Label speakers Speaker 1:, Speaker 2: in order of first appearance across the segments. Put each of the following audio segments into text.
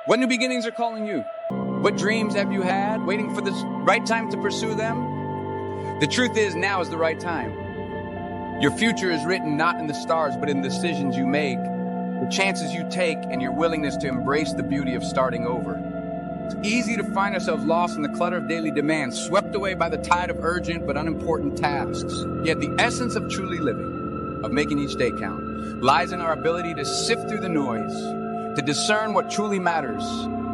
Speaker 1: What new beginnings are calling you? What dreams have you had, waiting for the right time to pursue them? The truth is, now is the right time. Your future is written not in the stars, but in the decisions you make, the chances you take, and your willingness to embrace the beauty of starting over. It's easy to find ourselves lost in the clutter of daily demands, swept away by the tide of urgent but unimportant tasks. Yet the essence of truly living, of making each day count, lies in our ability to sift through the noise, to discern what truly matters,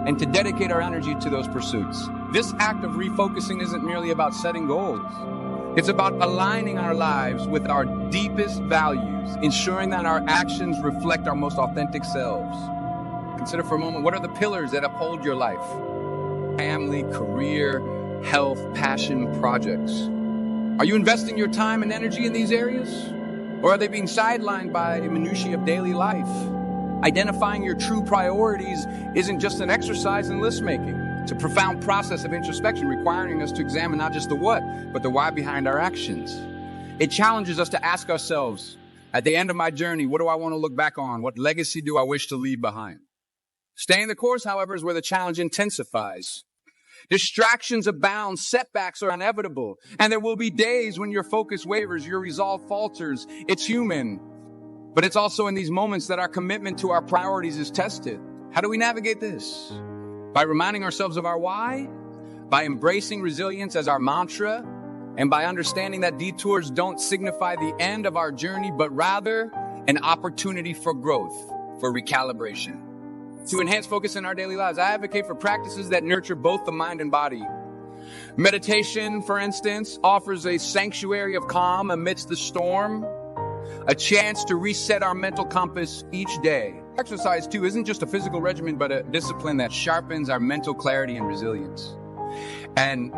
Speaker 1: and to dedicate our energy to those pursuits. This act of refocusing isn't merely about setting goals. It's about aligning our lives with our deepest values, ensuring that our actions reflect our most authentic selves. Consider for a moment, what are the pillars that uphold your life? Family, career, health, passion, projects. Are you investing your time and energy in these areas? Or are they being sidelined by the minutiae of daily life? Identifying your true priorities isn't just an exercise in list making. It's a profound process of introspection requiring us to examine not just the what, but the why behind our actions. It challenges us to ask ourselves, at the end of my journey, what do I want to look back on? What legacy do I wish to leave behind? Staying the course, however, is where the challenge intensifies. Distractions abound, setbacks are inevitable, and there will be days when your focus wavers, your resolve falters. It's human. But it's also in these moments that our commitment to our priorities is tested. How do we navigate this? By reminding ourselves of our why, by embracing resilience as our mantra, and by understanding that detours don't signify the end of our journey, but rather an opportunity for growth, for recalibration. To enhance focus in our daily lives, I advocate for practices that nurture both the mind and body. Meditation, for instance, offers a sanctuary of calm amidst the storm, a chance to reset our mental compass each day. Exercise, too, isn't just a physical regimen, but a discipline that sharpens our mental clarity and resilience. And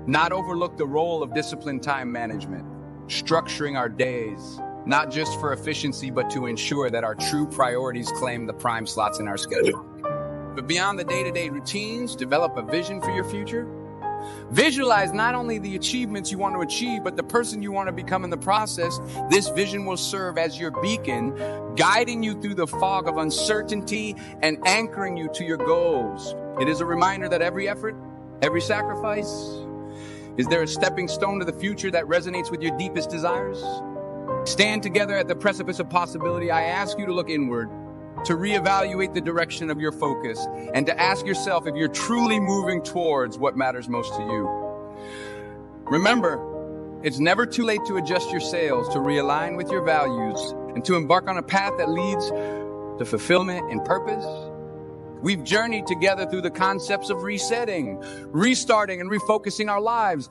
Speaker 1: not overlook the role of disciplined time management, structuring our days, not just for efficiency, but to ensure that our true priorities claim the prime slots in our schedule. But beyond the day-to-day routines, develop a vision for your future. Visualize not only the achievements you want to achieve, but the person you want to become in the process. This vision will serve as your beacon, guiding you through the fog of uncertainty and anchoring you to your goals. It is a reminder that every effort, every sacrifice, is there a stepping stone to the future that resonates with your deepest desires? Stand together at the precipice of possibility. I ask you to look inward, to reevaluate the direction of your focus, and to ask yourself if you're truly moving towards what matters most to you. Remember, it's never too late to adjust your sails, to realign with your values, and to embark on a path that leads to fulfillment and purpose. We've journeyed together through the concepts of resetting, restarting, and refocusing our lives.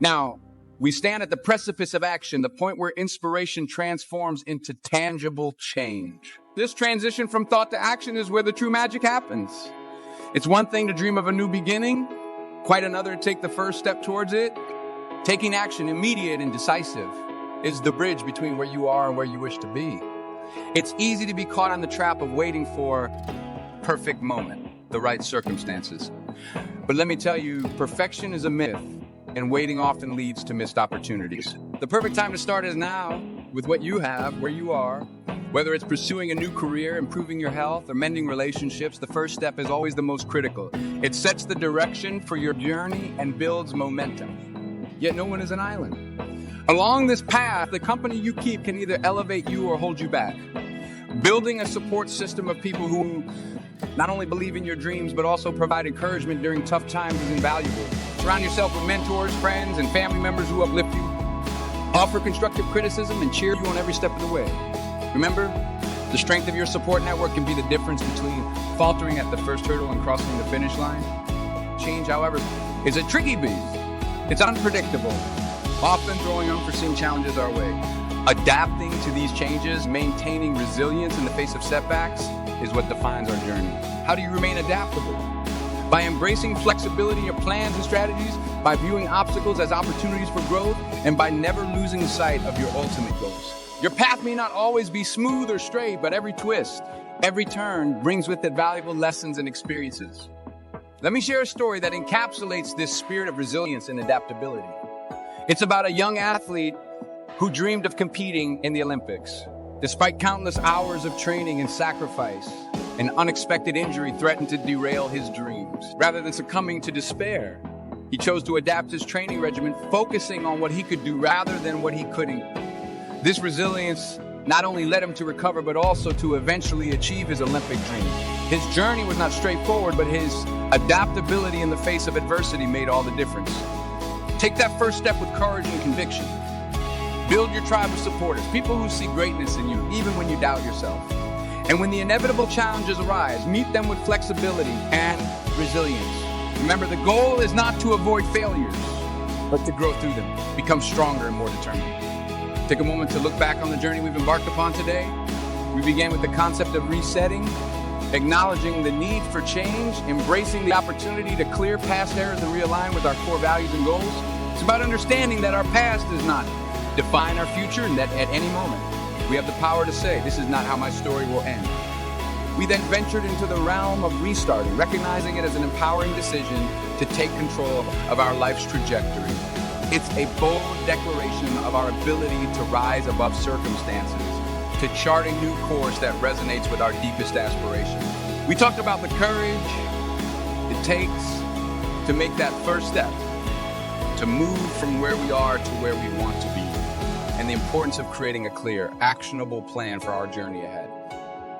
Speaker 1: Now, we stand at the precipice of action, the point where inspiration transforms into tangible change. This transition from thought to action is where the true magic happens. It's one thing to dream of a new beginning, quite another to take the first step towards it. Taking action, immediate and decisive, is the bridge between where you are and where you wish to be. It's easy to be caught on the trap of waiting for perfect moment, the right circumstances. But let me tell you, perfection is a myth, and waiting often leads to missed opportunities. The perfect time to start is now, with what you have, where you are. Whether it's pursuing a new career, improving your health, or mending relationships, the first step is always the most critical. It sets the direction for your journey and builds momentum. Yet no one is an island. Along this path, the company you keep can either elevate you or hold you back. Building a support system of people who not only believe in your dreams, but also provide encouragement during tough times is invaluable. Surround yourself with mentors, friends, and family members who uplift you, offer constructive criticism, and cheer you on every step of the way. Remember, the strength of your support network can be the difference between faltering at the first hurdle and crossing the finish line. Change, however, is a tricky beast. It's unpredictable, often throwing unforeseen challenges our way. Adapting to these changes, maintaining resilience in the face of setbacks, is what defines our journey. How do you remain adaptable? By embracing flexibility in your plans and strategies, by viewing obstacles as opportunities for growth, and by never losing sight of your ultimate goals. Your path may not always be smooth or straight, but every twist, every turn brings with it valuable lessons and experiences. Let me share a story that encapsulates this spirit of resilience and adaptability. It's about a young athlete who dreamed of competing in the Olympics. Despite countless hours of training and sacrifice, An unexpected injury threatened to derail his dreams. Rather than succumbing to despair, he chose to adapt his training regimen, focusing on what he could do rather than what he couldn't. This resilience not only led him to recover, but also to eventually achieve his Olympic dream. His journey was not straightforward, but his adaptability in the face of adversity made all the difference. Take that first step with courage and conviction. Build your tribe of supporters, people who see greatness in you, even when you doubt yourself. And when the inevitable challenges arise, meet them with flexibility and resilience. Remember, the goal is not to avoid failures, but to grow through them, become stronger and more determined. Take a moment to look back on the journey we've embarked upon today. We began with the concept of resetting, acknowledging the need for change, embracing the opportunity to clear past errors and realign with our core values and goals. It's about understanding that our past does not define our future, and that at any moment we have the power to say, this is not how my story will end. We then ventured into the realm of restarting, recognizing it as an empowering decision to take control of our life's trajectory. It's a bold declaration of our ability to rise above circumstances, to chart a new course that resonates with our deepest aspirations. We talked about the courage it takes to make that first step, to move from where we are to where we want to be, and the importance of creating a clear, actionable plan for our journey ahead.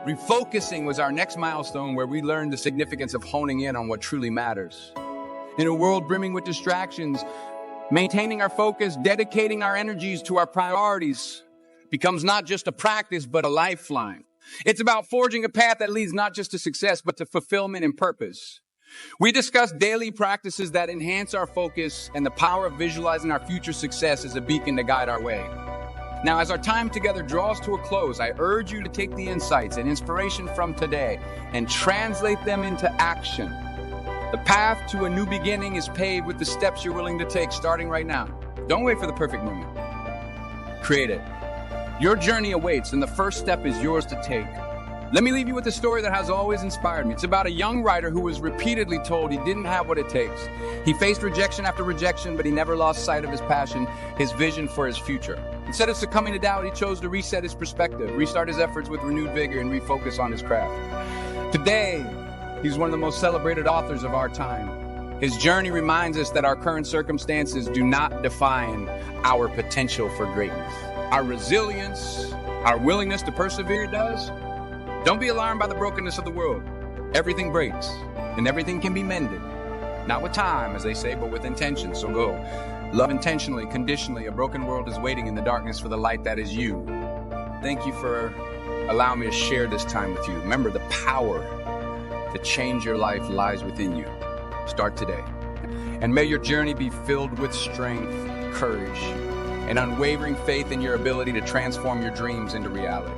Speaker 1: Refocusing was our next milestone, where we learned the significance of honing in on what truly matters. In a world brimming with distractions, maintaining our focus, dedicating our energies to our priorities becomes not just a practice, but a lifeline. It's about forging a path that leads not just to success, but to fulfillment and purpose. We discussed daily practices that enhance our focus and the power of visualizing our future success as a beacon to guide our way. Now, as our time together draws to a close, I urge you to take the insights and inspiration from today and translate them into action. The path to a new beginning is paved with the steps you're willing to take starting right now. Don't wait for the perfect moment. Create it. Your journey awaits, and the first step is yours to take. Let me leave you with a story that has always inspired me. It's about a young writer who was repeatedly told he didn't have what it takes. He faced rejection after rejection, but he never lost sight of his passion, his vision for his future. Instead of succumbing to doubt, he chose to reset his perspective, restart his efforts with renewed vigor, and refocus on his craft. Today, he's one of the most celebrated authors of our time. His journey reminds us that our current circumstances do not define our potential for greatness. Our resilience, our willingness to persevere does. Don't be alarmed by the brokenness of the world. Everything breaks, and everything can be mended. Not with time, as they say, but with intention. So go. Love intentionally, conditionally. A broken world is waiting in the darkness for the light that is you. Thank you for allowing me to share this time with you. Remember, the power to change your life lies within you. Start today. And may your journey be filled with strength, courage, and unwavering faith in your ability to transform your dreams into reality.